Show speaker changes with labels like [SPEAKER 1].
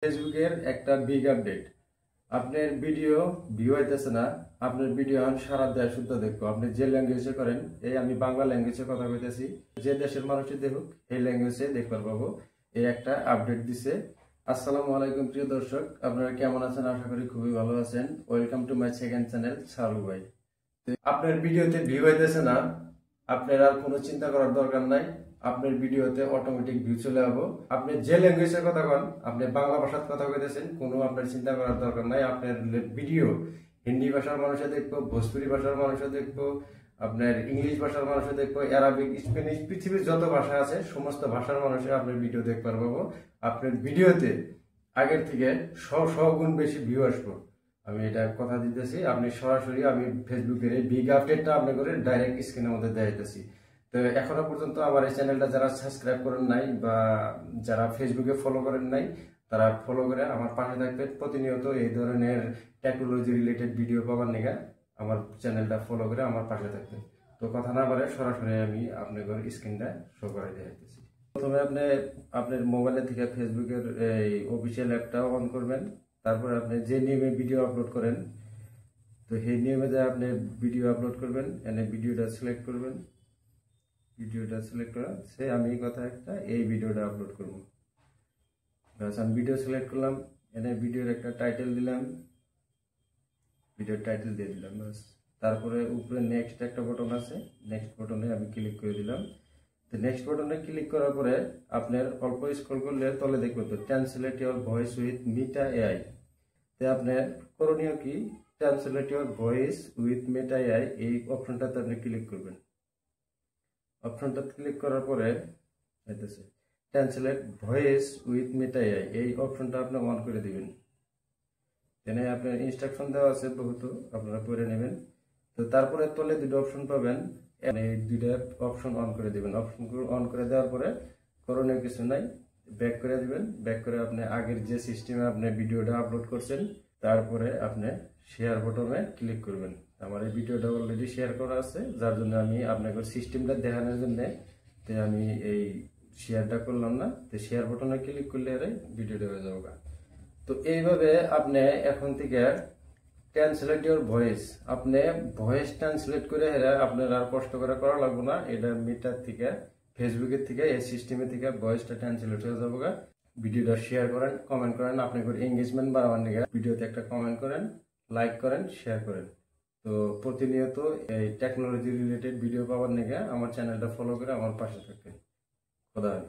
[SPEAKER 1] ফেসবুকের একটা big update. আপনার ভিডিও ভিউ হইতেছে না, আপনার ভিডিও এখন সারা দেশ শুদ্ধ দেখবো। আপনি যে ল্যাঙ্গুয়েজে করেন, এই আমি বাংলা ল্যাঙ্গুয়েজে কথা কইতেছি, যে দেশের মানুষই দেখুক এই ল্যাঙ্গুয়েজে দেখবার পাবো। এই একটা আপডেট দিছে। আসসালামু আলাইকুম প্রিয় দর্শক, আপনারা কেমন আছেন? আশা করি খুবই ভালো আছেন। Welcome to my second channel Saru ভাই। আপনার ভিডিওতে ভিউ হইতেছে না, আপনার আর কোনো চিন্তা করার দরকার নাই। আপনার ভিডিওতে অটোমেটিক ভিউ চলে যাবো। আপনি যে ল্যাঙ্গুয়েজের কথা বলেন, আপনি বাংলা ভাষার কথা কইতেছেন, কোনো আপনার চিন্তা করার দরকার নাই। আপনার ভিডিও হিন্দি ভাষার মানুষে দেখবো, ভোজপুরি ভাষার মানুষে দেখবো, আপনার ইংলিশ ভাষার মানুষে দেখবো, অ্যারাবিক, স্প্যানিশ, পৃথিবীর যত ভাষা আছে সমস্ত ভাষার মানুষে আপনার ভিডিও দেখতে পারবো। আপনার ভিডিওতে আগের থেকে গুণ বেশি ভিউ আসবো। আমি এটা কথা দিতেছি। আপনি সরাসরি আমি ফেসবুকের এই বিগ আপডেটটা আপনি করে ডাইরেক্ট স্ক্রিনের মধ্যে দেখাইতেছি। তো এখনো পর্যন্ত আমার এই চ্যানেলটা যারা সাবস্ক্রাইব করেন নাই বা যারা ফেসবুকে ফলো করেন নাই, তারা ফলো করে আমার পাশে থাকবেন। প্রতিনিয়ত এই ধরনের টেকনোলজি রিলেটেড ভিডিও পাওয়ার নিগা আমার চ্যানেলটা ফলো করে আমার পাশে থাকবেন। তো কথা না বলে সরাসরি আমি আপনাদের স্ক্রিনটা শো করে দেখাইতেছি। প্রথমে আপনি আপনার মোবাইলে থেকে ফেসবুকের এই অফিসিয়াল অ্যাপটা অন করবেন। তারপর আপনি যে নিয়মে ভিডিও আপলোড করেন, তো সেই নিয়মে যে আপনি ভিডিও আপলোড করবেন, এনে ভিডিওটা সিলেক্ট করবেন। ভিডিওটা সিলেক্ট করা সে আমি কথা একটা এই ভিডিওটা আপলোড করব। আমি ভিডিও সিলেক্ট করলাম, এনে ভিডিওর একটা টাইটেল দিলাম, ভিডিওর টাইটেল দিয়ে দিলাম বাস। তারপরে উপরে নেক্সট একটা বাটন আছে, নেক্সট বাটনে আমি ক্লিক করে দিলাম। তো নেক্সট বাটনে ক্লিক করার পরে আপনার অল্প স্ক্রল করলে তলে দেখবেন তো translate your voice with Meta AI. তো আপনার করণীয় কি, translate your voice with Meta AI এই অপশনটাতে আপনি ক্লিক করবেন। অপশনটা ক্লিক করার পরে translate voice with Meta AI এই অপশনটা আপনি অন করে দিবেন। এখানে আপনার ইনস্ট্রাকশন দেওয়া আছে বহুত, আপনারা পড়ে নেবেন। তো তারপরে তলে দুটো অপশন পাবেন, এই দুইটা অপশন অন করে দিবেন। অপশন অন করে দেওয়ার পরে করণীয় কিছু নাই, ব্যাক করে দিবেন। ব্যাক করে আপনি আগের যে সিস্টেমে আপনি ভিডিওটা আপলোড করছেন, তারপরে আপনি শেয়ার বাটনে ক্লিক করবেন। আমার এই ভিডিওটা অলরেডি শেয়ার করা আছে, যার জন্য আমি আপনাকে সিস্টেমটা দেখানোর জন্য আমি এই শেয়ারটা করলাম না। তো শেয়ার বাটনে ক্লিক করলে ভিডিওটা হয়ে যাবে। তো এইভাবে আপনি এখন থেকে ট্রান্সলেট ইওর ভয়েস, আপনি ভয়েস ট্রান্সলেট করে আপনার আর কষ্ট করে করা লাগবে না। এটা মিটার থেকে ফেসবুকের থেকে এই সিস্টেমে থেকে ভয়েসটা ট্রান্সলেট হয়ে যাবে। ভিডিওটা শেয়ার করেন, কমেন্ট করেন, আপনি করে এঙ্গেজমেন্ট বাড়াবার নিয়ে ভিডিওতে একটা কমেন্ট করেন, লাইক করেন, শেয়ার করেন। তো প্রতিনিয়ত এই টেকনোলজি রিলেটেড ভিডিও পাওয়ার নিয়ে আমার চ্যানেলটা ফলো করে আমার পাশে থাকবেন। খোদা হাফেজ।